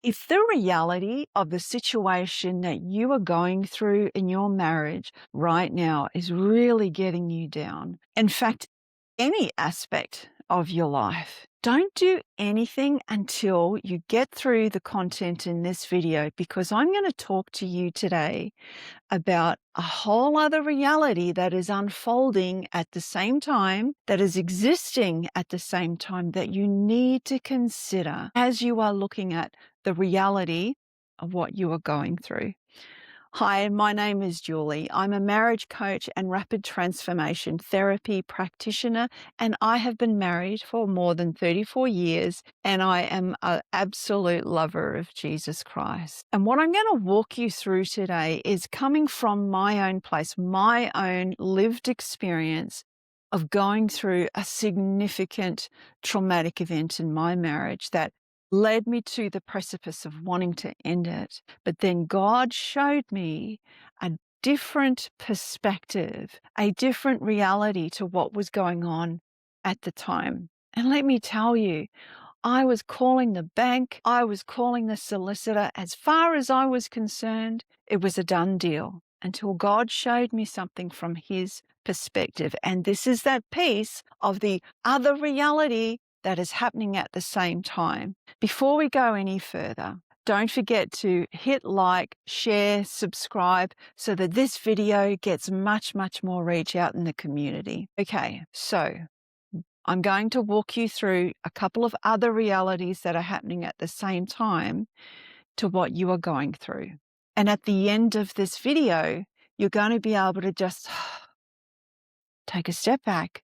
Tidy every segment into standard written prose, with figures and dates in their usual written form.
If the reality of the situation that you are going through in your marriage right now is really getting you down, in fact, any aspect of your life, don't do anything until you get through the content in this video, because I'm going to talk to you today about a whole other reality that is unfolding at the same time, that is existing at the same time, that you need to consider as you are looking at the reality of what you are going through. Hi, my name is Julie. I'm a marriage coach and rapid transformation therapy practitioner, and I have been married for more than 34 years, and I am an absolute lover of Jesus Christ. And what I'm going to walk you through today is coming from my own place, my own lived experience of going through a significant traumatic event in my marriage that led me to the precipice of wanting to end it. But then God showed me a different perspective, a different reality to what was going on at the time. And let me tell you, I was calling the bank, I was calling the solicitor. As far as I was concerned, it was a done deal until God showed me something from his perspective. And this is that piece of the other reality that is happening at the same time. Before we go any further, don't forget to hit like, share, subscribe so that this video gets much, much more reach out in the community. Okay, so I'm going to walk you through a couple of other realities that are happening at the same time to what you are going through. And at the end of this video, you're going to be able to just take a step back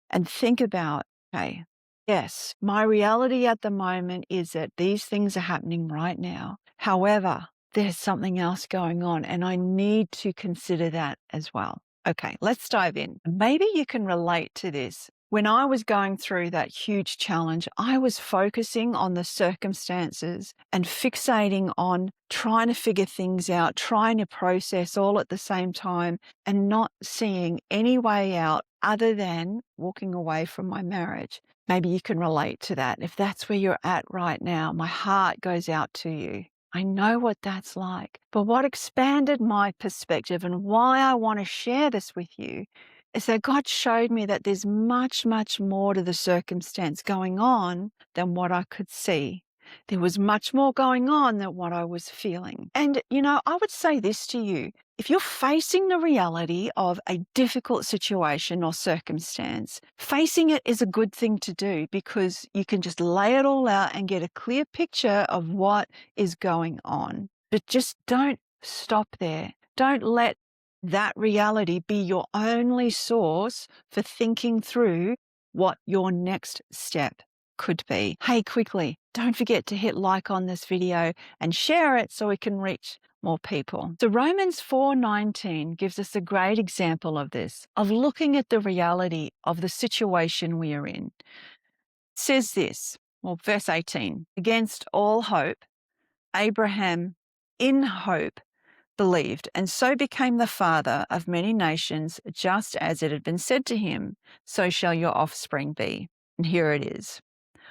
and think about, okay, yes, my reality at the moment is that these things are happening right now. However, there's something else going on, and I need to consider that as well. Okay, let's dive in. Maybe you can relate to this. When I was going through that huge challenge, I was focusing on the circumstances and fixating on trying to figure things out, trying to process all at the same time, and not seeing any way out other than walking away from my marriage. Maybe you can relate to that. If that's where you're at right now, my heart goes out to you. I know what that's like. But what expanded my perspective and why I want to share this with you is that God showed me that there's much, much more to the circumstance going on than what I could see. There was much more going on than what I was feeling. And, I would say this to you. If you're facing the reality of a difficult situation or circumstance, facing it is a good thing to do because you can just lay it all out and get a clear picture of what is going on. But just don't stop there. Don't let that reality be your only source for thinking through what your next step could be. Hey, quickly, don't forget to hit like on this video and share it so we can reach more people. So Romans 4:19 gives us a great example of this, of looking at the reality of the situation we are in. It says this, verse 18, against all hope, Abraham in hope believed, and so became the father of many nations, just as it had been said to him, so shall your offspring be. And here it is.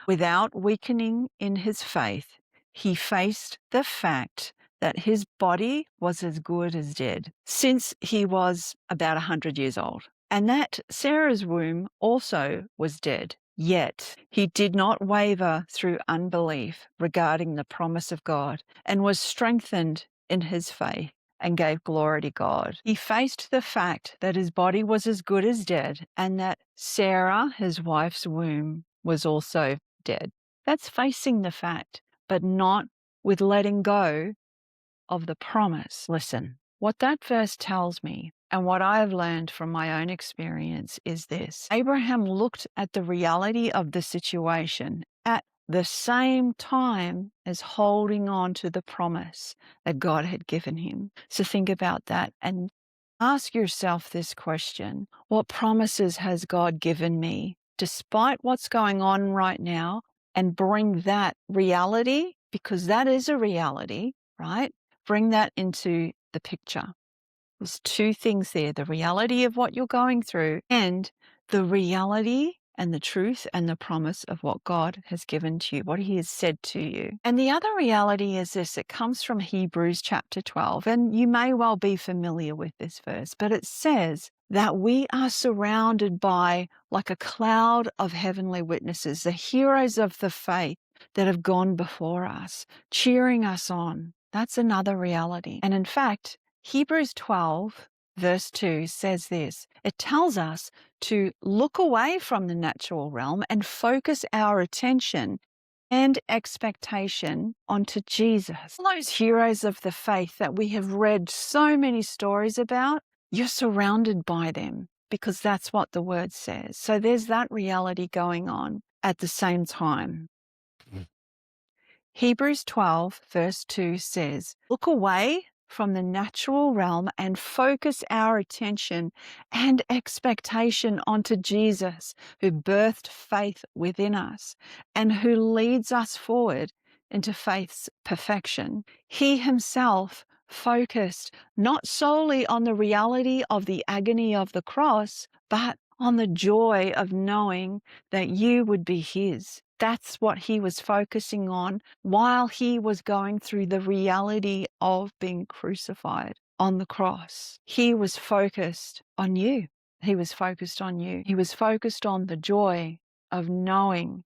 Without weakening in his faith, he faced the fact that his body was as good as dead since he was about 100 years old, and that Sarah's womb also was dead. Yet he did not waver through unbelief regarding the promise of God, and was strengthened in his faith and gave glory to God. He faced the fact that his body was as good as dead, and that Sarah, his wife's womb, was also dead. That's facing the fact, but not with letting go of the promise. Listen, what that verse tells me and what I have learned from my own experience is this. Abraham looked at the reality of the situation at the same time as holding on to the promise that God had given him. So think about that and ask yourself this question. What promises has God given me despite what's going on right now? And bring that reality, because that is a reality, right? Bring that into the picture. There's two things there, the reality of what you're going through and the reality and the truth and the promise of what God has given to you, what he has said to you. And the other reality is this, it comes from Hebrews chapter 12, and you may well be familiar with this verse, but it says that we are surrounded by like a cloud of heavenly witnesses, the heroes of the faith that have gone before us, cheering us on. That's another reality. And in fact, Hebrews 12 verse 2 says this. It tells us to look away from the natural realm and focus our attention and expectation onto Jesus. All those heroes of the faith that we have read so many stories about, you're surrounded by them because that's what the word says. So there's that reality going on at the same time. Hebrews 12 verse 2 says, look away from the natural realm and focus our attention and expectation onto Jesus, who birthed faith within us and who leads us forward into faith's perfection. He himself focused not solely on the reality of the agony of the cross, but on the joy of knowing that you would be his. That's what he was focusing on while he was going through the reality of being crucified on the cross. He was focused on you. He was focused on you. He was focused on the joy of knowing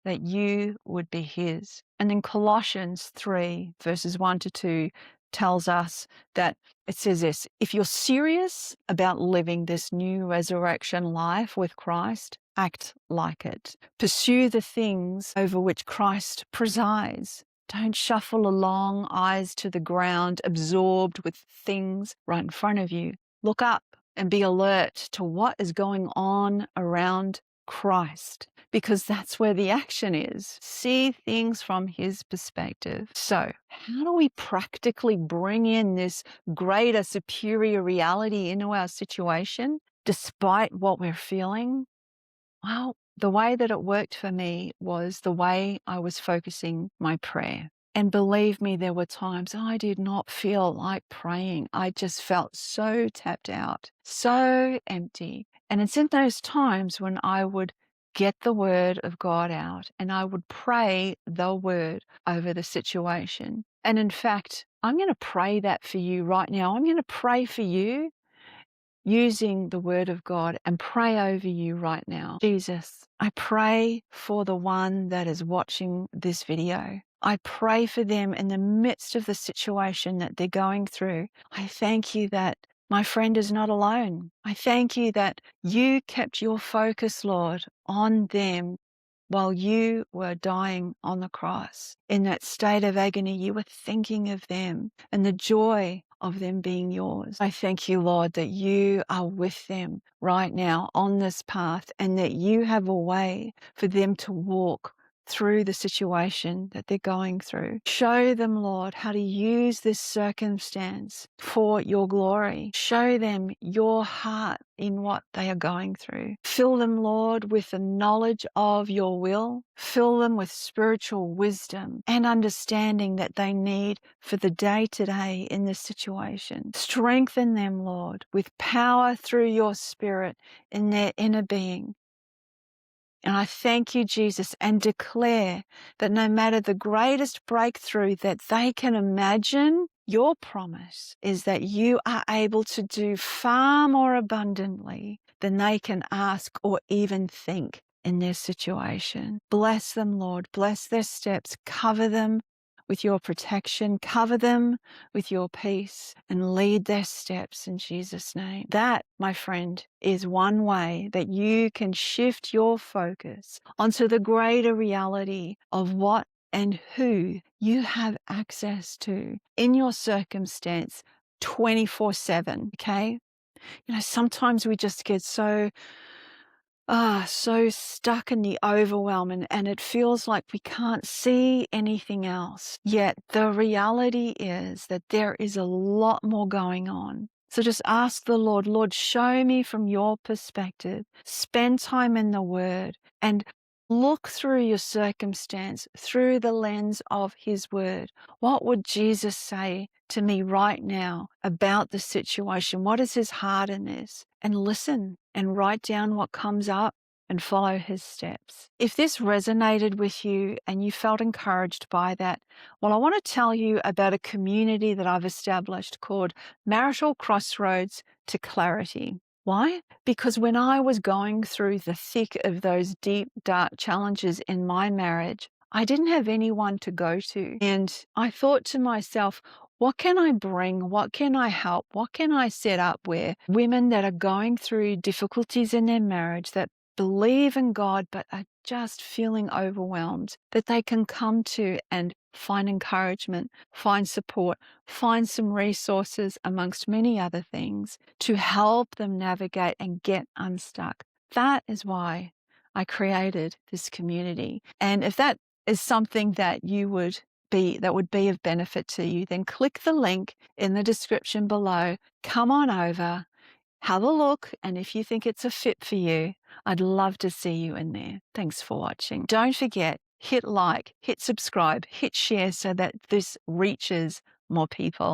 that you would be his. And then Colossians 3 verses 1 to 2 tells us that it says this, if you're serious about living this new resurrection life with Christ, act like it. Pursue the things over which Christ presides. Don't shuffle along, eyes to the ground, absorbed with things right in front of you. Look up and be alert to what is going on around Christ, because that's where the action is. See things from his perspective. So, how do we practically bring in this greater, superior reality into our situation, despite what we're feeling? Well, the way that it worked for me was the way I was focusing my prayer. And believe me, there were times I did not feel like praying. I just felt so tapped out, so empty. And it's in those times when I would get the word of God out and I would pray the word over the situation. And in fact, I'm going to pray that for you right now. I'm going to pray for you using the word of God and pray over you right now. Jesus, I pray for the one that is watching this video. I pray for them in the midst of the situation that they're going through. I thank you that my friend is not alone. I thank you that you kept your focus, Lord, on them while you were dying on the cross. In that state of agony, you were thinking of them and the joy of them being yours. I thank you, Lord, that you are with them right now on this path and that you have a way for them to walk through the situation that they're going through. Show them, Lord, how to use this circumstance for your glory. Show them your heart in what they are going through. Fill them, Lord, with the knowledge of your will. Fill them with spiritual wisdom and understanding that they need for the day-to-day in this situation. Strengthen them, Lord, with power through your Spirit in their inner being. And I thank you, Jesus, and declare that no matter the greatest breakthrough that they can imagine, your promise is that you are able to do far more abundantly than they can ask or even think in their situation. Bless them, Lord. Bless their steps. Cover them with your protection. Cover them with your peace and lead their steps in Jesus' name. That, my friend, is one way that you can shift your focus onto the greater reality of what and who you have access to in your circumstance 24/7, okay? You know, sometimes we just get so stuck in the overwhelm and it feels like we can't see anything else. Yet the reality is that there is a lot more going on. So just ask the Lord, Lord, show me from your perspective. Spend time in the Word and look through your circumstance through the lens of his word. What would Jesus say to me right now about the situation? What is his heart in this? And listen and write down what comes up and follow his steps. If this resonated with you and you felt encouraged by that, well, I want to tell you about a community that I've established called Marital Crossroads to Clarity. Why? Because when I was going through the thick of those deep, dark challenges in my marriage, I didn't have anyone to go to. And I thought to myself, what can I bring? What can I help? What can I set up where women that are going through difficulties in their marriage, that believe in God but are just feeling overwhelmed, that they can come to and find encouragement, find support, find some resources amongst many other things to help them navigate and get unstuck. That is why I created this community. And if that is something that would be of benefit to you, then click the link in the description below. Come on over, have a look, and if you think it's a fit for you, I'd love to see you in there. Thanks for watching. Don't forget, hit like, hit subscribe, hit share so that this reaches more people.